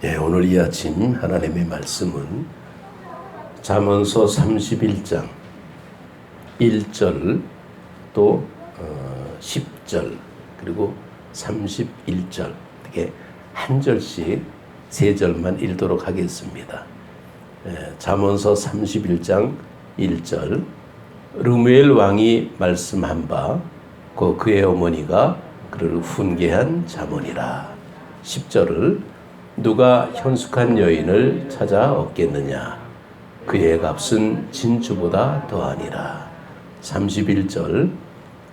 오늘 이 아침 하나님의 말씀은 잠언서 31장 1절 또 10절 그리고 31절 이렇게 한 절씩 세 절만 읽도록 하겠습니다. 잠언서 31장 1절 르무엘 왕이 말씀한 바 그의 어머니가 그를 훈계한 잠언이라. 10절을 누가 현숙한 여인을 찾아 얻겠느냐 그의 값은 진주보다 더하니라. 31절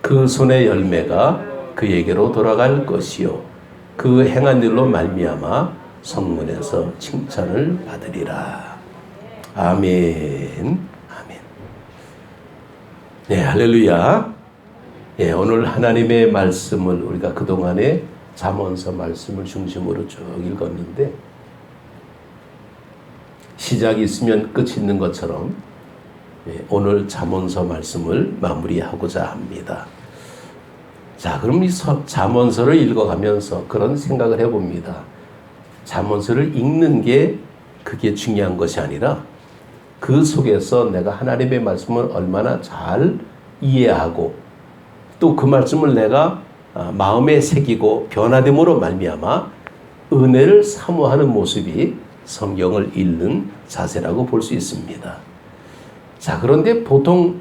그 손의 열매가 그에게로 돌아갈 것이요 그 행한 일로 말미암아 성문에서 칭찬을 받으리라. 아멘. 아멘. 네, 할렐루야. 오늘 하나님의 말씀을 우리가 그동안에 잠언서 말씀을 중심으로 쭉 읽었는데 시작이 있으면 끝이 있는 것처럼 오늘 잠언서 말씀을 마무리하고자 합니다. 자, 그럼 이 잠언서를 읽어가면서 그런 생각을 해봅니다. 잠언서를 읽는 게 그게 중요한 것이 아니라 그 속에서 내가 하나님의 말씀을 얼마나 잘 이해하고 또 그 말씀을 내가 마음에 새기고 변화됨으로 말미암아 은혜를 사모하는 모습이 성경을 읽는 자세라고 볼 수 있습니다. 자, 그런데 보통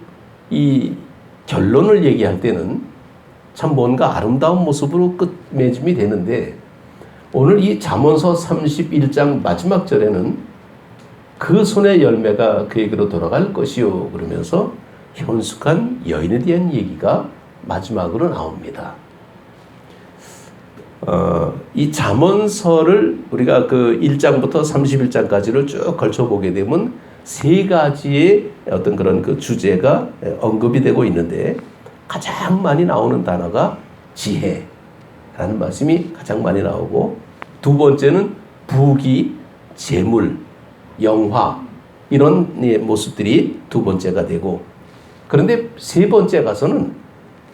이 결론을 얘기할 때는 참 뭔가 아름다운 모습으로 끝맺음이 되는데 오늘 이 잠언서 31장 마지막 절에는 그 손의 열매가 그에게로 돌아갈 것이요 그러면서 현숙한 여인에 대한 얘기가 마지막으로 나옵니다. 이 잠언서를 우리가 그 1장부터 31장까지를 쭉 걸쳐보게 되면 세 가지의 어떤 그런 그 주제가 언급이 되고 있는데 가장 많이 나오는 단어가 지혜라는 말씀이 가장 많이 나오고 두 번째는 부귀, 재물, 영화 이런 모습들이 두 번째가 되고 그런데 세 번째 가서는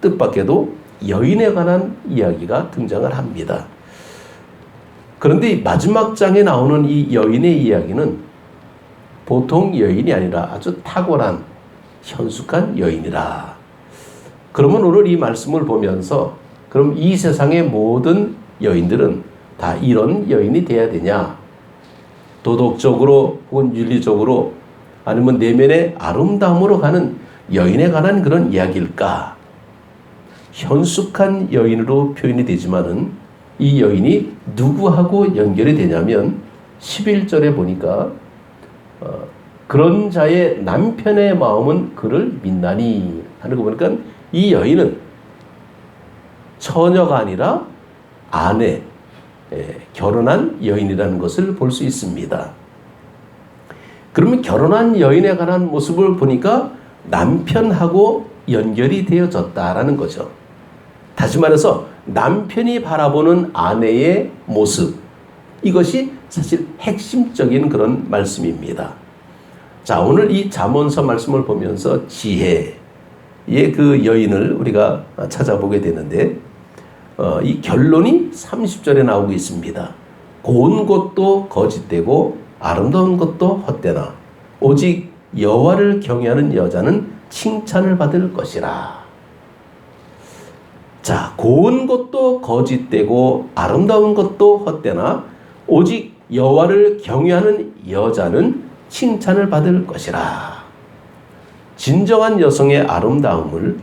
뜻밖에도 여인에 관한 이야기가 등장을 합니다. 그런데 마지막 장에 나오는 이 여인의 이야기는 보통 여인이 아니라 아주 탁월한 현숙한 여인이라. 그러면 오늘 이 말씀을 보면서 그럼 이 세상의 모든 여인들은 다 이런 여인이 돼야 되냐? 도덕적으로 혹은 윤리적으로 아니면 내면의 아름다움으로 가는 여인에 관한 그런 이야기일까? 현숙한 여인으로 표현이 되지만은 이 여인이 누구하고 연결이 되냐면 11절에 보니까 그런 자의 남편의 마음은 그를 믿나니 하는 거 보니까 이 여인은 처녀가 아니라 아내, 결혼한 여인이라는 것을 볼 수 있습니다. 그러면 결혼한 여인에 관한 모습을 보니까 남편하고 연결이 되어졌다라는 거죠. 다시 말해서 남편이 바라보는 아내의 모습, 이것이 사실 핵심적인 그런 말씀입니다. 자, 오늘 이 잠언서 말씀을 보면서 지혜의 그 여인을 우리가 찾아보게 되는데 이 결론이 30절에 나오고 있습니다. 고운 것도 거짓되고 아름다운 것도 헛되나 오직 여호와를 경외하는 여자는 칭찬을 받을 것이라. 자, 고운 것도 거짓되고 아름다운 것도 헛되나 오직 여호와를 경외하는 여자는 칭찬을 받을 것이라. 진정한 여성의 아름다움을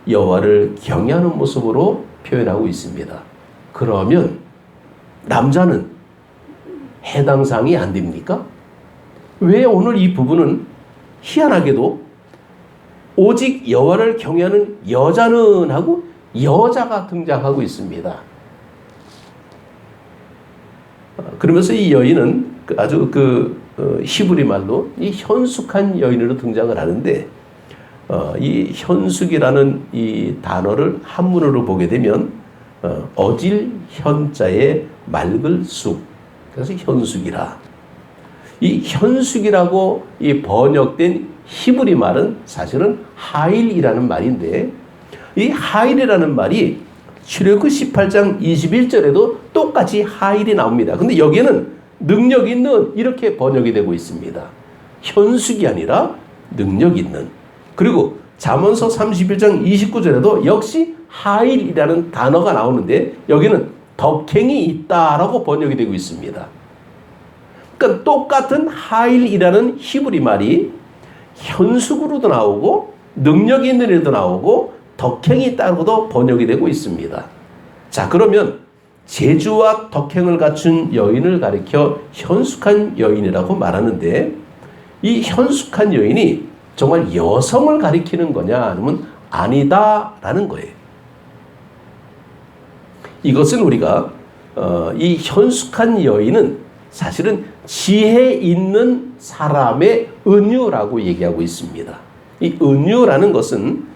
여호와를 경외하는 모습으로 표현하고 있습니다. 그러면 남자는 해당 사항이 안 됩니까? 왜 오늘 이 부분은 희한하게도 오직 여호와를 경외하는 여자는 하고 여자가 등장하고 있습니다. 그러면서 이 여인은 아주 히브리 말로 이 현숙한 여인으로 등장을 하는데 이 현숙이라는 이 단어를 한문으로 보게 되면 어질 현자의 맑을 숙, 그래서 현숙이라. 이 현숙이라고 이 번역된 히브리 말은 사실은 하일이라는 말인데 이 하일이라는 말이 출애굽기 18장 21절에도 똑같이 하일이 나옵니다. 근데 여기에는 능력 있는 이렇게 번역이 되고 있습니다. 현숙이 아니라 능력 있는. 그리고 잠언서 31장 29절에도 역시 하일이라는 단어가 나오는데 여기는 덕행이 있다라고 번역이 되고 있습니다. 그러니까 똑같은 하일이라는 히브리 말이 현숙으로도 나오고 능력 있는 일도 나오고 덕행이 있다고도 번역이 되고 있습니다. 자, 그러면 재주와 덕행을 갖춘 여인을 가리켜 현숙한 여인이라고 말하는데 이 현숙한 여인이 정말 여성을 가리키는 거냐 아니면 아니다라는 거예요. 이것은 우리가 이 현숙한 여인은 사실은 지혜 있는 사람의 은유라고 얘기하고 있습니다. 이 은유라는 것은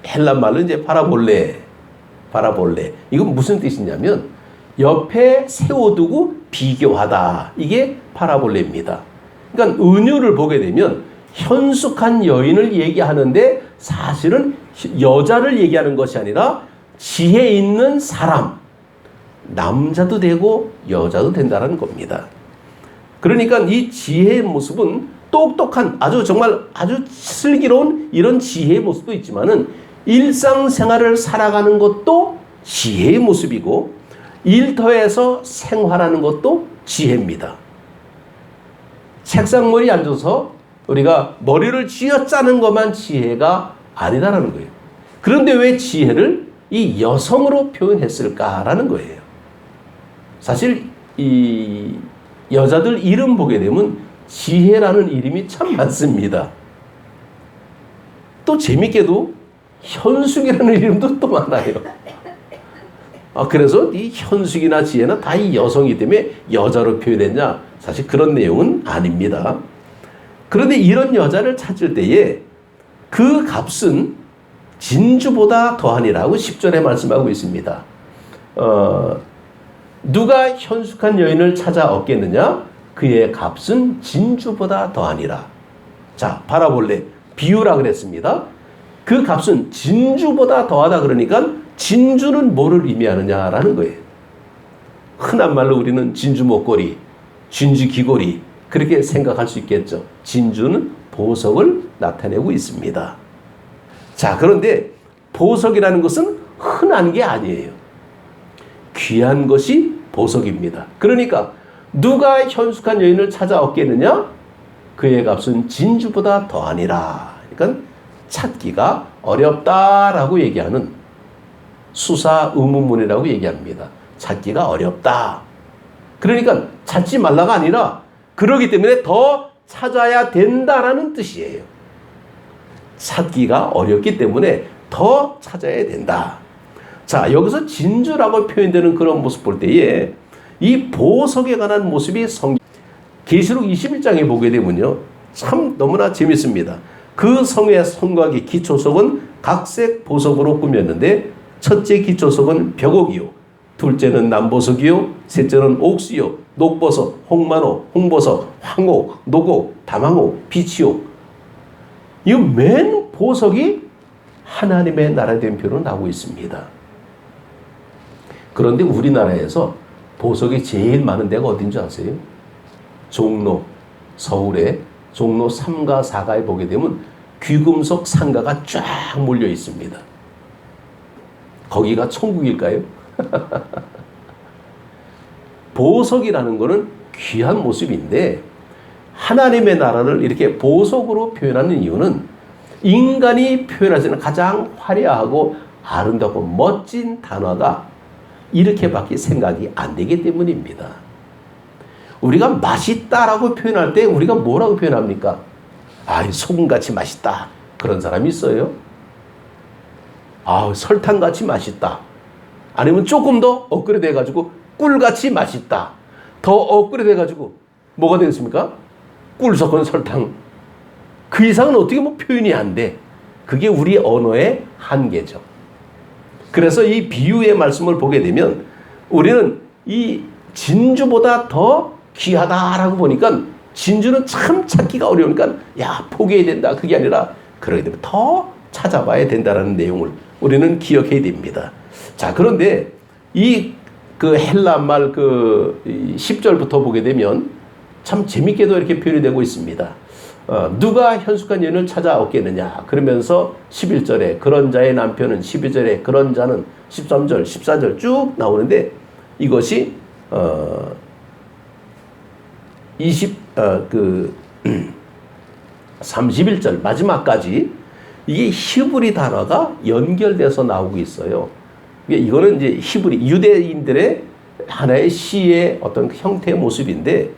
헬란 말로 이제 파라볼레. 이건 무슨 뜻이냐면 옆에 세워두고 비교하다. 이게 파라볼레입니다. 그러니까 은유를 보게 되면 현숙한 여인을 얘기하는데 사실은 여자를 얘기하는 것이 아니라 지혜 있는 사람, 남자도 되고 여자도 된다는 겁니다. 그러니까 이 지혜의 모습은 똑똑한 정말 아주 슬기로운 이런 지혜의 모습도 있지만은 일상생활을 살아가는 것도 지혜의 모습이고 일터에서 생활하는 것도 지혜입니다. 책상머리에 앉아서 우리가 머리를 쥐어짜는 것만 지혜가 아니다라는 거예요. 그런데 왜 지혜를 이 여성으로 표현했을까라는 거예요. 사실 이 여자들 이름 보게 되면 지혜라는 이름이 참 많습니다. 또 재밌게도 현숙이라는 이름도 또 많아요. 그래서 이 현숙이나 지혜는 다 이 여성이기 때문에 여자로 표현했냐? 사실 그런 내용은 아닙니다. 그런데 이런 여자를 찾을 때에 그 값은 진주보다 더하니라고 10절에 말씀하고 있습니다. 누가 현숙한 여인을 찾아 얻겠느냐? 그의 값은 진주보다 더하니라. 자, 바라볼래. 비유라 그랬습니다. 그 값은 진주보다 더하다 그러니까 진주는 뭐를 의미하느냐라는 거예요. 흔한 말로 우리는 진주 목걸이, 진주 귀걸이 그렇게 생각할 수 있겠죠. 진주는 보석을 나타내고 있습니다. 자, 그런데 보석이라는 것은 흔한 게 아니에요. 귀한 것이 보석입니다. 그러니까 누가 현숙한 여인을 찾아 얻겠느냐? 그의 값은 진주보다 더하니라. 그러니까 찾기가 어렵다라고 얘기하는 수사 의문문이라고 얘기합니다. 찾기가 어렵다. 그러니까 찾지 말라가 아니라 그러기 때문에 더 찾아야 된다라는 뜻이에요. 찾기가 어렵기 때문에 더 찾아야 된다. 자, 여기서 진주라고 표현되는 그런 모습 볼 때에 이 보석에 관한 모습이 계시록 21장에 보게 되면요. 참 너무나 재밌습니다. 그 성의 성곽의 기초석은 각색 보석으로 꾸몄는데 첫째 기초석은 벽옥이요. 둘째는 남보석이요. 셋째는 옥수요. 녹보석, 홍만호, 홍보석, 황옥, 녹옥, 담황옥, 비치옥. 이 맨 보석이 하나님의 나라에 대한 표현으로 나오고 있습니다. 그런데 우리나라에서 보석이 제일 많은 데가 어딘지 아세요? 종로, 서울에 종로 3가 4가에 보게 되면 귀금속 상가가 쫙 몰려 있습니다. 거기가 천국일까요? 보석이라는 것은 귀한 모습인데 하나님의 나라를 이렇게 보석으로 표현하는 이유는 인간이 표현할 수 있는 가장 화려하고 아름답고 멋진 단어가 이렇게밖에 생각이 안 되기 때문입니다. 우리가 맛있다라고 표현할 때 우리가 뭐라고 표현합니까? 소금같이 맛있다. 그런 사람이 있어요? 설탕같이 맛있다. 아니면 조금 더 업그레이드 해가지고 꿀같이 맛있다. 더 업그레이드 해가지고 뭐가 되겠습니까? 꿀 섞은 설탕. 그 이상은 어떻게 표현이 안 돼. 그게 우리 언어의 한계죠. 그래서 이 비유의 말씀을 보게 되면 우리는 이 진주보다 더 귀하다라고 보니까 진주는 참 찾기가 어려우니까 포기해야 된다. 그게 아니라 그러게 되면 더 찾아봐야 된다라는 내용을 우리는 기억해야 됩니다. 자, 그런데 이 그 헬라 말 그 10절부터 보게 되면 참 재밌게도 이렇게 표현이 되고 있습니다. 누가 현숙한 여인을 찾아 얻겠느냐 그러면서 11절에 그런 자의 남편은, 12절에 그런 자는, 13절 14절 쭉 나오는데 이것이 31절 마지막까지 이게 히브리 단어가 연결돼서 나오고 있어요. 이거는 이제 히브리 유대인들의 하나의 시의 어떤 형태의 모습인데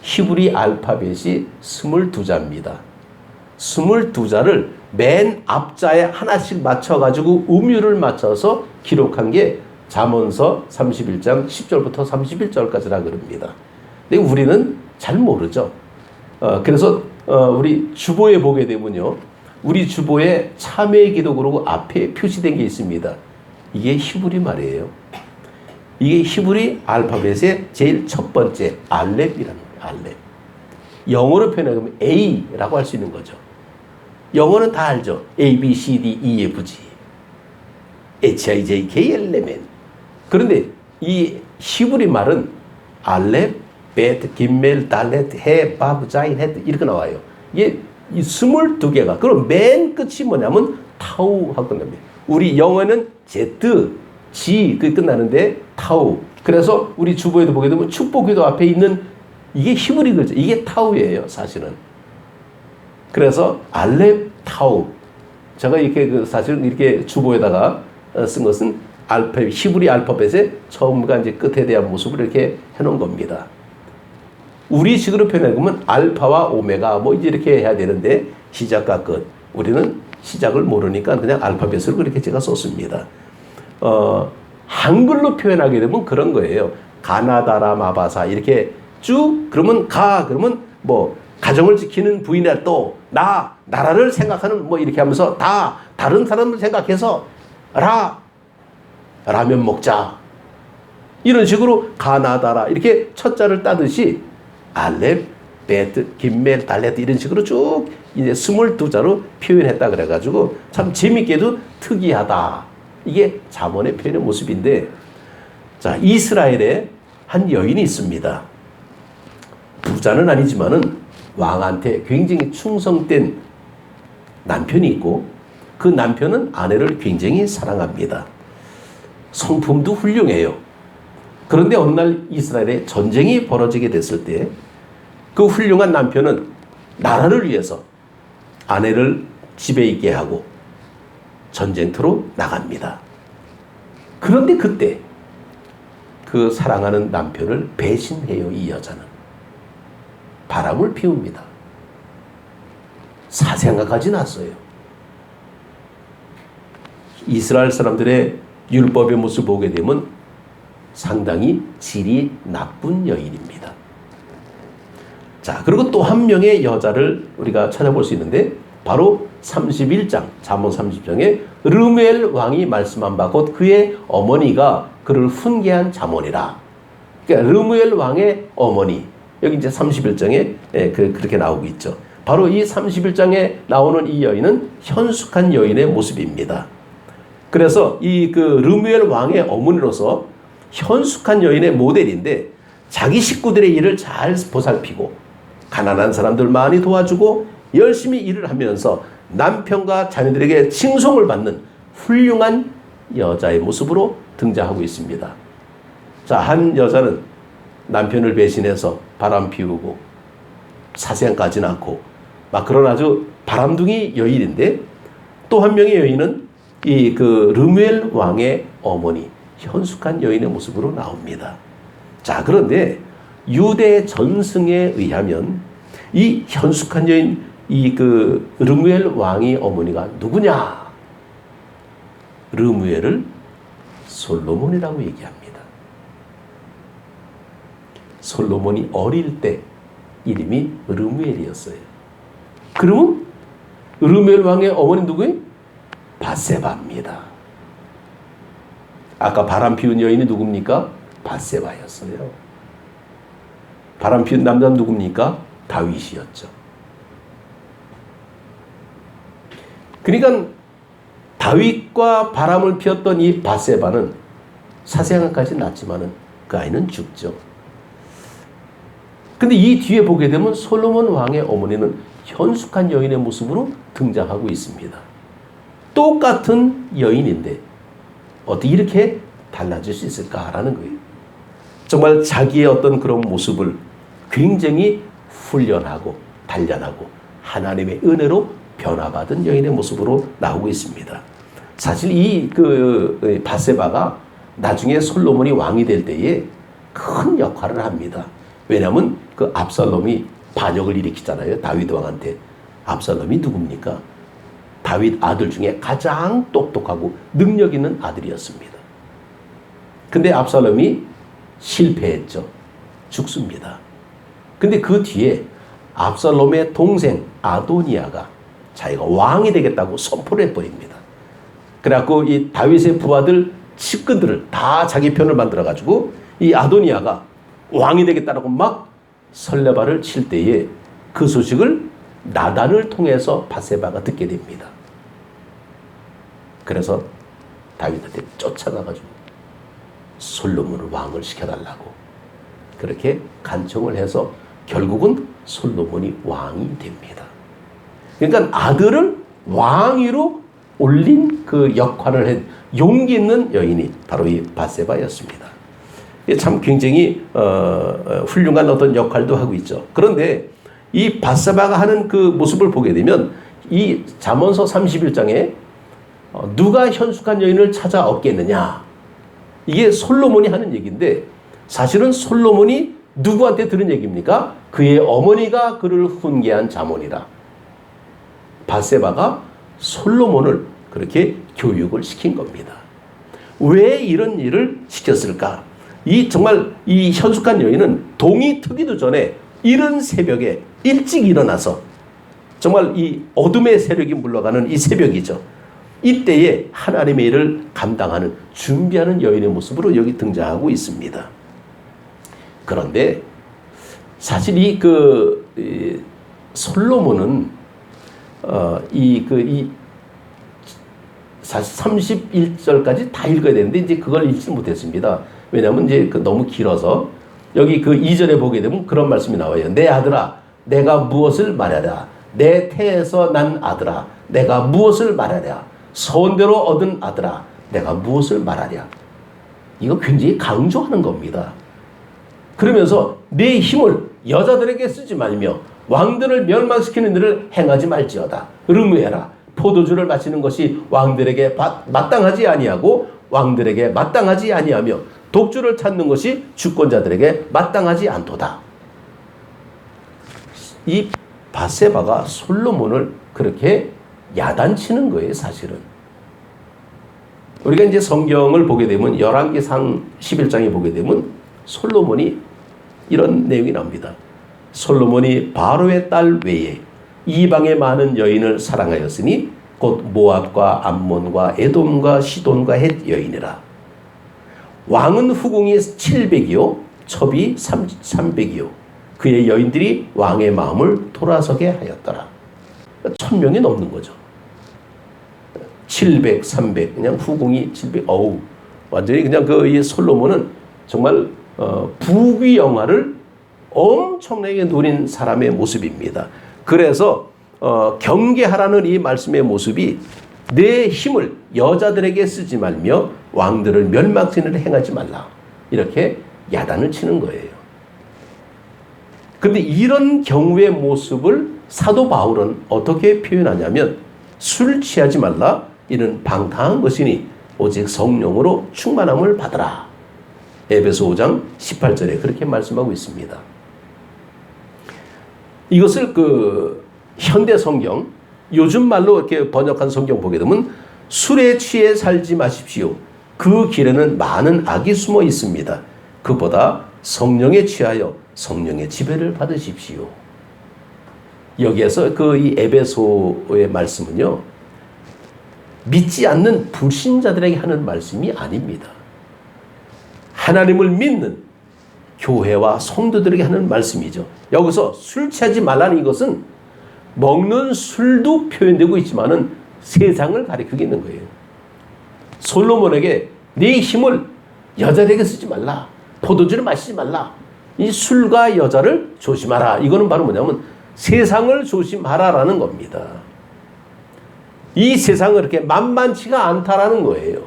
히브리 알파벳이 22자입니다. 22자를 맨 앞자에 하나씩 맞춰가지고 음유를 맞춰서 기록한 게 잠언서 31장 10절부터 31절까지라 그럽니다. 근데 우리는 잘 모르죠. 그래서 우리 주보에 보게 되면요. 우리 주보에 참회의 기도 그러고 앞에 표시된 게 있습니다. 이게 히브리 말이에요. 이게 히브리 알파벳의 제일 첫 번째 알렙이라는 거예요. 알렙. 영어로 표현하면 A라고 할 수 있는 거죠. 영어는 다 알죠. A, B, C, D, E, F, G, H, I, J, K, L, M, N. 그런데 이 히브리 말은 알렙, 베트, 김멜, 달렛, 해, 바브, 자인, 헤드 이렇게 나와요. 이게 이 22개가. 그럼 맨 끝이 뭐냐면 타우 하고 끝납니다. 우리 영어는 Z, G 그 끝나는데 타우. 그래서 우리 주보에도 보게 되면 축복기도 앞에 있는 이게 히브리 글자. 이게 타우예요, 사실은. 그래서 알렙 타우. 제가 이렇게 그 사실은 이렇게 주보에다가 쓴 것은 히브리 알파벳의 처음과 이제 끝에 대한 모습을 이렇게 해놓은 겁니다. 우리 식으로 표현하면 알파와 오메가 뭐 이제 이렇게 해야 되는데 시작과 끝. 우리는 시작을 모르니까 그냥 알파벳으로 그렇게 제가 썼습니다. 한글로 표현하게 되면 그런 거예요. 가나다라 마바사 이렇게 쭉 그러면 그러면 뭐 가정을 지키는 부인할 또 나라를 생각하는 뭐 이렇게 하면서 다른 사람을 생각해서 라면 먹자 이런 식으로 가나다라 이렇게 첫 자를 따듯이 알렙, 베트, 김멜, 달렛 이런 식으로 쭉 이제 22자로 표현했다 그래가지고 참 재밌게도 특이하다. 이게 잠언의 표현의 모습인데, 자 이스라엘에 한 여인이 있습니다. 부자는 아니지만은 왕한테 굉장히 충성된 남편이 있고 그 남편은 아내를 굉장히 사랑합니다. 성품도 훌륭해요. 그런데 어느 날 이스라엘에 전쟁이 벌어지게 됐을 때 그 훌륭한 남편은 나라를 위해서 아내를 집에 있게 하고 전쟁터로 나갑니다. 그런데 그때 그 사랑하는 남편을 배신해요. 이 여자는 바람을 피웁니다. 사생아까지 났어요. 이스라엘 사람들의 율법의 모습을 보게 되면 상당히 질이 나쁜 여인입니다. 자, 그리고 또 한 명의 여자를 우리가 찾아볼 수 있는데 바로 31장, 잠언 30장에 르무엘 왕이 말씀한 바 곧 그의 어머니가 그를 훈계한 잠언이라. 그러니까 르무엘 왕의 어머니. 여기 이제 31장에 그렇게 나오고 있죠. 바로 이 31장에 나오는 이 여인은 현숙한 여인의 모습입니다. 그래서 이 그 르무엘 왕의 어머니로서 현숙한 여인의 모델인데 자기 식구들의 일을 잘 보살피고 가난한 사람들 많이 도와주고 열심히 일을 하면서 남편과 자녀들에게 칭송을 받는 훌륭한 여자의 모습으로 등장하고 있습니다. 자, 한 여자는 남편을 배신해서 바람 피우고 사생까지 낳고 막 그런 아주 바람둥이 여인인데 또 한 명의 여인은 이 그 르무엘 왕의 어머니 현숙한 여인의 모습으로 나옵니다. 자, 그런데 유대 전승에 의하면 이 현숙한 여인 이 그 르무엘 왕의 어머니가 누구냐? 르무엘을 솔로몬이라고 얘기합니다. 솔로몬이 어릴 때 이름이 르무엘이었어요. 그러면 르무엘 왕의 어머니 누구예요? 밧세바입니다. 아까 바람 피운 여인이 누굽니까? 밧세바였어요. 바람 피운 남자는 누굽니까? 다윗이었죠. 그러니까 다윗과 바람을 피웠던 이 밧세바는 사생아까지 낳지만은 그 아이는 죽죠. 근데 이 뒤에 보게 되면 솔로몬 왕의 어머니는 현숙한 여인의 모습으로 등장하고 있습니다. 똑같은 여인인데 어떻게 이렇게 달라질 수 있을까라는 거예요. 정말 자기의 어떤 그런 모습을 굉장히 훈련하고 단련하고 하나님의 은혜로 변화받은 여인의 모습으로 나오고 있습니다. 사실 이 밧세바가 나중에 솔로몬이 왕이 될 때에 큰 역할을 합니다. 왜냐하면 그 압살롬이 반역을 일으키잖아요. 다윗 왕한테. 압살롬이 누굽니까? 다윗 아들 중에 가장 똑똑하고 능력 있는 아들이었습니다. 근데 압살롬이 실패했죠. 죽습니다. 근데 그 뒤에 압살롬의 동생 아도니아가 자기가 왕이 되겠다고 선포를 해버립니다. 그래갖고 이 다윗의 부하들 측근들을 다 자기 편을 만들어가지고 이 아도니아가 왕이 되겠다라고 막 설레발을 칠 때에 그 소식을 나단을 통해서 밧세바가 듣게 됩니다. 그래서 다윗한테 쫓아가가지고 솔로몬을 왕을 시켜달라고 그렇게 간청을 해서 결국은 솔로몬이 왕이 됩니다. 그러니까 아들을 왕위로 올린 그 역할을 한 용기 있는 여인이 바로 이 밧세바였습니다. 참 굉장히 훌륭한 어떤 역할도 하고 있죠. 그런데 이 밧세바가 하는 그 모습을 보게 되면 이 잠언서 31장에 누가 현숙한 여인을 찾아 얻겠느냐, 이게 솔로몬이 하는 얘기인데 사실은 솔로몬이 누구한테 들은 얘기입니까? 그의 어머니가 그를 훈계한 자문이라. 밧세바가 솔로몬을 그렇게 교육을 시킨 겁니다. 왜 이런 일을 시켰을까? 정말 이 현숙한 여인은 동이 트기도 전에 이른 새벽에 일찍 일어나서 정말 이 어둠의 세력이 물러가는 이 새벽이죠. 이때에 하나님의 일을 감당하는 준비하는 여인의 모습으로 여기 등장하고 있습니다. 그런데 사실 이 솔로몬은 사실 31절까지 다 읽어야 되는데 이제 그걸 읽지 못했습니다. 왜냐하면 이제 너무 길어서 여기 2절에 보게 되면 그런 말씀이 나와요. 내 아들아, 내가 무엇을 말하랴? 내 태에서 난 아들아, 내가 무엇을 말하랴? 소원대로 얻은 아들아, 내가 무엇을 말하랴? 이거 굉장히 강조하는 겁니다. 그러면서 내 힘을 여자들에게 쓰지 말며 왕들을 멸망시키는 일을 행하지 말지어다. 의무해라. 포도주를 마시는 것이 왕들에게 마땅하지 아니하고 왕들에게 마땅하지 아니하며 독주를 찾는 것이 주권자들에게 마땅하지 않도다. 이 밧세바가 솔로몬을 그렇게 야단치는 거예요, 사실은. 우리가 이제 성경을 보게 되면 열왕기상 11장에 보게 되면 솔로몬이 이런 내용이 나옵니다. 솔로몬이 바로의 딸 외에 이방의 많은 여인을 사랑하였으니 곧 모압과 암몬과 에돔과 시돈과 헷 여인이라. 왕은 후궁이 700이요 첩이 300이요 그의 여인들이 왕의 마음을 돌아서게 하였더라. 1000명이 넘는 거죠. 700, 300 그냥 후궁이 700. 완전히 그냥 이 솔로몬은 정말 부귀영화를 엄청나게 누린 사람의 모습입니다. 그래서 경계하라는 이 말씀의 모습이 내 힘을 여자들에게 쓰지 말며 왕들을 멸망시키는 일을 행하지 말라. 이렇게 야단을 치는 거예요. 그런데 이런 경우의 모습을 사도 바울은 어떻게 표현하냐면 술 취하지 말라. 이는 방탕한 것이니 오직 성령으로 충만함을 받으라. 에베소 5장 18절에 그렇게 말씀하고 있습니다. 이것을 현대 성경, 요즘 말로 이렇게 번역한 성경 보게 되면 술에 취해 살지 마십시오. 그 길에는 많은 악이 숨어 있습니다. 그보다 성령에 취하여 성령의 지배를 받으십시오. 여기에서 이 에베소의 말씀은요, 믿지 않는 불신자들에게 하는 말씀이 아닙니다. 하나님을 믿는 교회와 성도들에게 하는 말씀이죠. 여기서 술 취하지 말라는 이것은 먹는 술도 표현되고 있지만은 세상을 가리키고 있는 거예요. 솔로몬에게 네 힘을 여자에게 쓰지 말라. 포도주를 마시지 말라. 이 술과 여자를 조심하라. 이거는 바로 뭐냐면 세상을 조심하라라는 겁니다. 이 세상은 그렇게 만만치가 않다라는 거예요.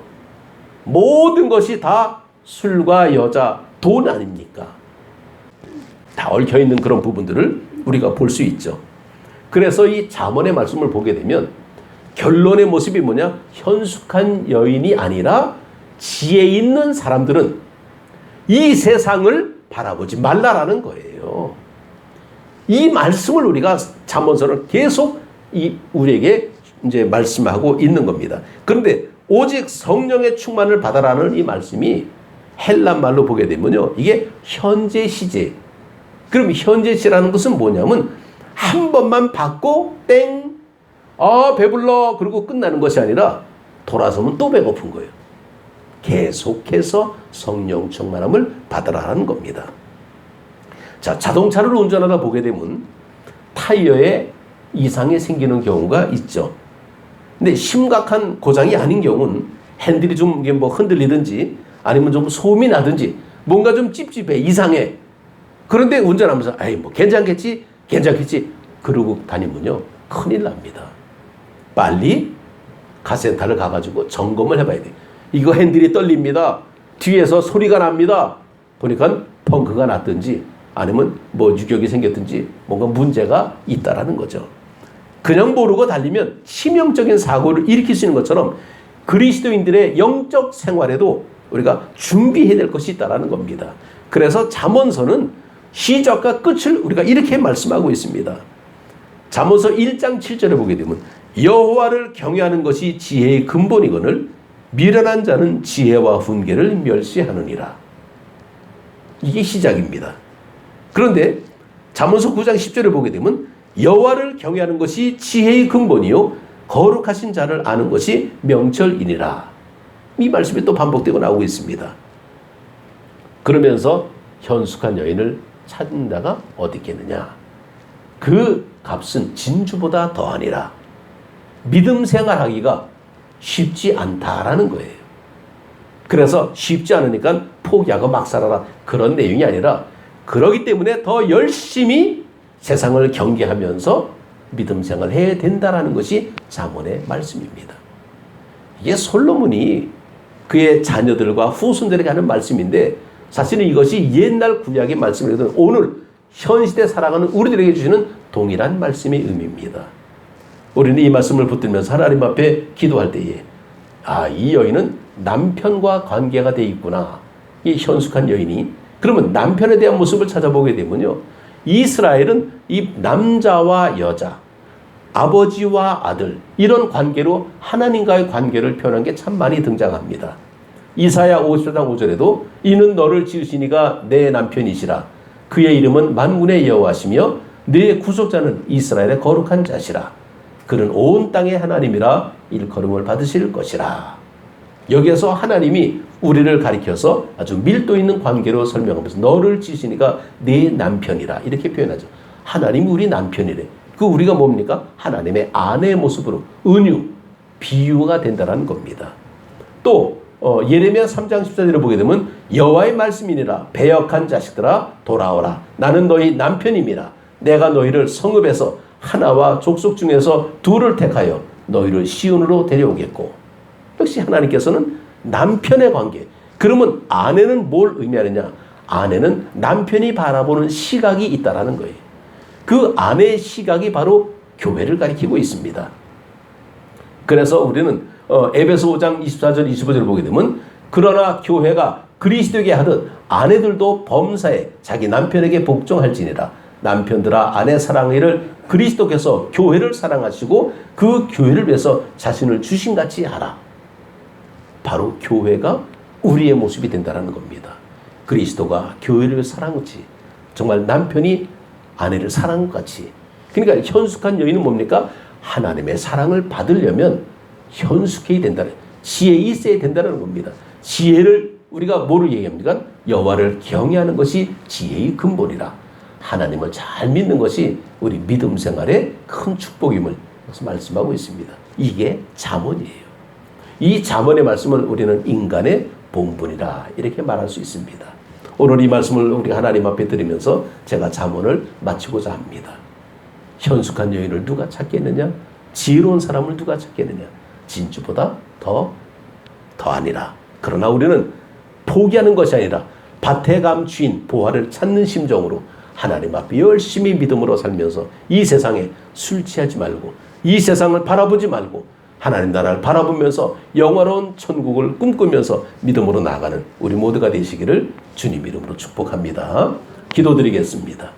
모든 것이 다 술과 여자, 돈 아닙니까? 다 얽혀 있는 그런 부분들을 우리가 볼 수 있죠. 그래서 이 잠언의 말씀을 보게 되면 결론의 모습이 뭐냐? 현숙한 여인이 아니라 지혜 있는 사람들은 이 세상을 바라보지 말라라는 거예요. 이 말씀을 우리가 잠언서를 계속 우리에게 이제 말씀하고 있는 겁니다. 그런데 오직 성령의 충만을 받아라는 이 말씀이 헬라 말로 보게 되면요, 이게 현재 시제. 그럼 현재 시라는 것은 뭐냐면 한 번만 받고 땡, 배불러 그리고 끝나는 것이 아니라 돌아서면 또 배고픈 거예요. 계속해서 성령 충만함을 받아라는 겁니다. 자, 자동차를 운전하다 보게 되면 타이어에 이상이 생기는 경우가 있죠. 근데 심각한 고장이 아닌 경우는 핸들이 좀 뭐 흔들리든지 아니면 좀 소음이 나든지 뭔가 좀 찝찝해, 이상해. 그런데 운전하면서 뭐 괜찮겠지 그러고 다니면요 큰일 납니다. 빨리 카센터를 가가지고 점검을 해봐야 돼요. 이거 핸들이 떨립니다. 뒤에서 소리가 납니다. 보니까 펑크가 났든지 아니면 뭐 유격이 생겼든지 뭔가 문제가 있다라는 거죠. 그냥 모르고 달리면 치명적인 사고를 일으킬 수 있는 것처럼 그리스도인들의 영적 생활에도 우리가 준비해야 될 것이 있다라는 겁니다. 그래서 잠언서는 시작과 끝을 우리가 이렇게 말씀하고 있습니다. 잠언서 1장 7절에 보게 되면 여호와를 경외하는 것이 지혜의 근본이거늘 미련한 자는 지혜와 훈계를 멸시하느니라. 이게 시작입니다. 그런데 잠언서 9장 10절에 보게 되면 여호와를 경외하는 것이 지혜의 근본이요 거룩하신 자를 아는 것이 명철이니라. 이 말씀이 또 반복되고 나오고 있습니다. 그러면서 현숙한 여인을 찾는 자가 어디 있겠느냐. 그 값은 진주보다 더하니라. 믿음 생활하기가 쉽지 않다라는 거예요. 그래서 쉽지 않으니까 포기하고 막 살아라 그런 내용이 아니라 그러기 때문에 더 열심히 세상을 경계하면서 믿음 생활을 해야 된다라는 것이 잠언의 말씀입니다. 이게 솔로몬이 그의 자녀들과 후손들에게 하는 말씀인데 사실은 이것이 옛날 구약의 말씀이거든 오늘 현 시대 살아가는 우리들에게 주시는 동일한 말씀의 의미입니다. 우리는 이 말씀을 붙들면서 하나님 앞에 기도할 때에 이 여인은 남편과 관계가 돼 있구나. 이 현숙한 여인이. 그러면 남편에 대한 모습을 찾아보게 되면요. 이스라엘은 이 남자와 여자, 아버지와 아들 이런 관계로 하나님과의 관계를 표현한 게 참 많이 등장합니다. 이사야 54장 5절에도 이는 너를 지으시니가 내 남편이시라. 그의 이름은 만군의 여호와시며 내 구속자는 이스라엘의 거룩한 자시라. 그는 온 땅의 하나님이라 일컬음을 받으실 것이라. 여기에서 하나님이 우리를 가리켜서 아주 밀도 있는 관계로 설명하면서 너를 지으시니까 내 남편이라 이렇게 표현하죠. 하나님이 우리 남편이래. 그 우리가 뭡니까? 하나님의 아내의 모습으로 은유, 비유가 된다는 겁니다. 또 예레미야 3장 14절을 보게 되면 여호와의 말씀이니라 배역한 자식들아 돌아오라. 나는 너희 남편임이라. 내가 너희를 성읍에서 하나와 족속 중에서 둘을 택하여 너희를 시온으로 데려오겠고. 역시 하나님께서는 남편의 관계. 그러면 아내는 뭘 의미하느냐? 아내는 남편이 바라보는 시각이 있다라는 거예요. 그 아내의 시각이 바로 교회를 가리키고 있습니다. 그래서 우리는 에베소 5장 24절 25절을 보게 되면 그러나 교회가 그리스도에게 하듯 아내들도 범사에 자기 남편에게 복종할지니라. 남편들아 아내 사랑을 그리스도께서 교회를 사랑하시고 그 교회를 위해서 자신을 주신같이 하라. 바로 교회가 우리의 모습이 된다는 겁니다. 그리스도가 교회를 사랑하지 정말 남편이 아내를 사랑한 것 같이. 그러니까 현숙한 여인은 뭡니까? 하나님의 사랑을 받으려면 현숙해야 된다는, 지혜 있어야 된다는 겁니다. 지혜를 우리가 뭐를 얘기합니까? 여호와를 경외하는 것이 지혜의 근본이라. 하나님을 잘 믿는 것이 우리 믿음 생활의 큰 축복임을 말씀하고 있습니다. 이게 잠언이에요. 이 잠언의 말씀을 우리는 인간의 본분이라 이렇게 말할 수 있습니다. 오늘 이 말씀을 우리가 하나님 앞에 드리면서 제가 잠언을 마치고자 합니다. 현숙한 여인을 누가 찾겠느냐? 지혜로운 사람을 누가 찾겠느냐? 진주보다 더 아니라. 그러나 우리는 포기하는 것이 아니라 밭에 감추인 보화를 찾는 심정으로 하나님 앞에 열심히 믿음으로 살면서 이 세상에 술 취하지 말고 이 세상을 바라보지 말고 하나님 나라를 바라보면서 영원한 천국을 꿈꾸면서 믿음으로 나아가는 우리 모두가 되시기를 주님 이름으로 축복합니다. 기도드리겠습니다.